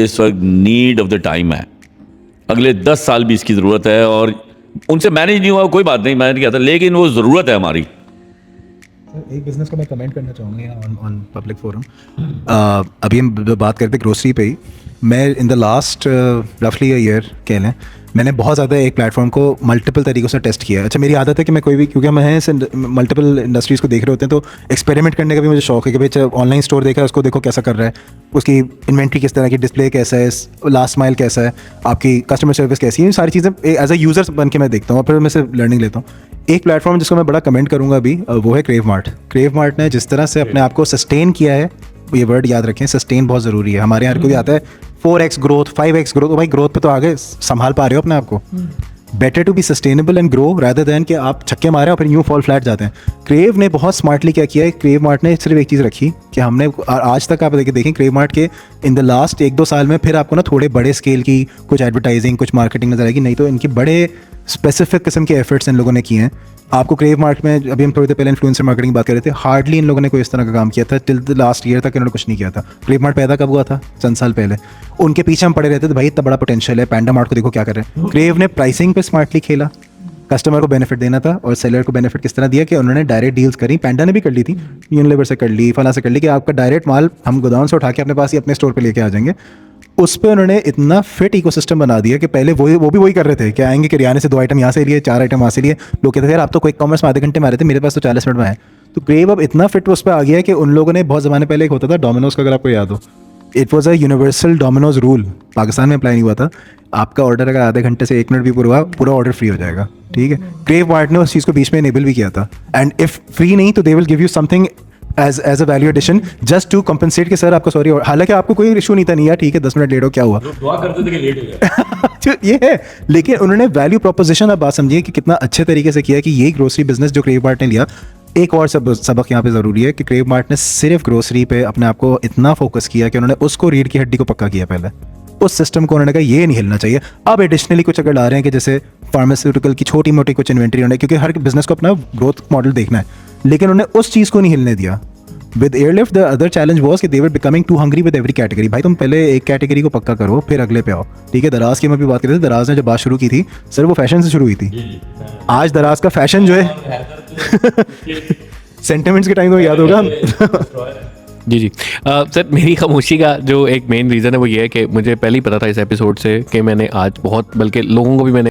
इस वक्त need of the time है, अगले 10 साल भी इसकी ज़रूरत है। और उनसे मैनेज नहीं हुआ कोई बात नहीं, मैनेज किया था, लेकिन वो ज़रूरत है हमारी। एक बिजनेस को मैं कमेंट करना चाहूँगा यहाँ ऑन पब्लिक फोरम। अभी हम बात करते ग्रोसरी पे ही। मैं इन द लास्ट रफली अ ईयर कह लें, मैंने बहुत ज़्यादा एक प्लेटफॉर्म को मल्टीपल तरीक़ों से टेस्ट किया है। अच्छा, मेरी आदत है कि मैं कोई भी, क्योंकि हम हैं मल्टीपल इंडस्ट्रीज़ को देख रहे होते हैं, तो एक्सपेरिमेंट करने का भी मुझे शौक है कि भाई ऑनलाइन स्टोर देखा है, उसको देखो कैसा कर रहा है, उसकी इन्वेंट्री किस तरह की, डिस्प्ले कैसा है, लास्ट माइल कैसा है, आपकी कस्टमर सर्विस कैसी है, ये सारी चीज़ें एज अ यूज़र बन के मैं देखता हूँ और फिर मैं से लर्निंग लेता हूँ। एक प्लेटफॉर्म जिसको मैं बड़ा कमेंट करूँगा अभी, वो है क्रेव मार्ट। क्रेव मार्ट ने जिस तरह से अपने आप को सस्टेन किया है, ये वर्ड याद रखें, सस्टेन बहुत ज़रूरी है। हमारे यहाँ को भी आता है 4x ग्रोथ, 5x ग्रोथ, तो भाई ग्रोथ पे तो आगे संभाल पा रहे हो अपने आप को। Better to be sustainable and grow rather than कि आप छक्के मारे और फिर यूँ फॉल फ्लैट जाते हैं। क्रेव ने बहुत स्मार्टली क्या किया है, क्रेव मार्ट ने सिर्फ एक चीज़ रखी कि हमने आज तक आप देखें क्रेव मार्ट के इन द लास्ट 1-2 साल में फिर आपको ना थोड़े बड़े स्केल की कुछ एडवर्टाइजिंग, कुछ मार्केटिंग नजर आएगी, नहीं तो इनकी बड़े स्पेसिफिक किस्म के एफर्ट्स इन लोगों ने किए हैं। आपको क्रेव मार्ट में, अभी हम थोड़ी देर पहले इन्फ्लुएंसर मार्केटिंग की बात कर रहे थे, हार्डली इन लोगों ने कोई इस तरह का काम किया था। टिल द लास्ट ईयर तक इन्होंने कुछ नहीं किया था। क्रेव मार्ट पैदा कब हुआ था? चंद साल पहले। उनके पीछे हम पड़े रहते थे, भाई इतना बड़ा पोटेंशियल है, पैंडा मार्ट को देखो क्या कर रहे हैं। क्रेव ने प्राइसिंग पे स्मार्टली खेला, कस्टमर को बेनिफिट देना था और सेलर को बेनिफिट किस तरह दिया कि उन्होंने डायरेक्ट डील्स करी। पैंडा ने भी कर ली थी, यूनिलीवर से कर ली, फला से कर ली कि आपका डायरेक्ट माल हम गोदाम से उठा के अपने पास ही अपने स्टोर पे लेके आ जाएंगे। उस पर उन्होंने इतना फिट इकोसिस्टम बना दिया कि पहले वो भी वही कर रहे थे कि आएंगे किराने से 2 आइटम यहाँ से लिए, 4 आइटम वहाँ से लिए। लोग कहते थे यार आप तो क्विक कॉमर्स में आधे घंटे में आ रहे थे, मेरे पास तो 40 मिनट में है। तो क्रेव अब इतना फिट उस पर आ गया है कि उन लोगों ने बहुत ज़माने पहले एक होता था डोमिनोज का, अगर आपको याद हो, it was a universal Domino's rule, Pakistan में अप्लाई नहीं हुआ था। आपका ऑर्डर अगर आधे घंटे से 1 मिनट भी पूरा हुआ, पूरा ऑर्डर फ्री हो जाएगा। ठीक है, क्रेव मार्ट ने उस चीज़ को बीच में इनेबल भी किया था। एंड इफ फ्री नहीं तो they will give you something as a value addition just to compensate कि सर आपका सॉरी। हालांकि आपको कोई इशू नहीं था, नहीं यार ठीक है 10 मिनट लेट हो, क्या हुआ, दुआ करते थे कि लेट हो गया। ये है। लेकिन उन्होंने वैल्यू प्रोपोजिशन, आप बात समझिए कि कितना अच्छे तरीके से किया कि ये ग्रोसरी बिजनेस जो क्रेव मार्ट ने लिया। एक और सबक यहाँ पे ज़रूरी है कि क्रेव मार्ट ने सिर्फ ग्रोसरी पे अपने आप को इतना फोकस किया कि उन्होंने उसको रीढ़ की हड्डी को पक्का किया। पहले उस सिस्टम को उन्होंने कहा ये नहीं हिलना चाहिए। अब एडिशनली कुछ अगर ला रहे हैं कि जैसे फार्मास्यूटिकल की छोटी मोटी कुछ इन्वेंट्री होना है, क्योंकि हर बिजनेस को अपना ग्रोथ मॉडल देखना है, लेकिन उन्होंने उस चीज़ को नहीं हिलने दिया। With airlift the other challenge was कि they were becoming too hungry with every category. भाई तुम पहले एक कैटेगरी को पक्का करो फिर अगले पे आओ। ठीक है, दराज की मैं भी बात कर रहे थे, दराज ने जब बात शुरू की थी सर वो फैशन से शुरू हुई थी। आज दराज का फैशन जो है सेंटिमेंट्स के टाइम को याद होगा। जी सर, मेरी खामोशी का जो एक मेन रीज़न है वो ये है कि मुझे पहले ही पता था इस एपिसोड से कि मैंने आज बहुत, बल्कि लोगों को भी मैंने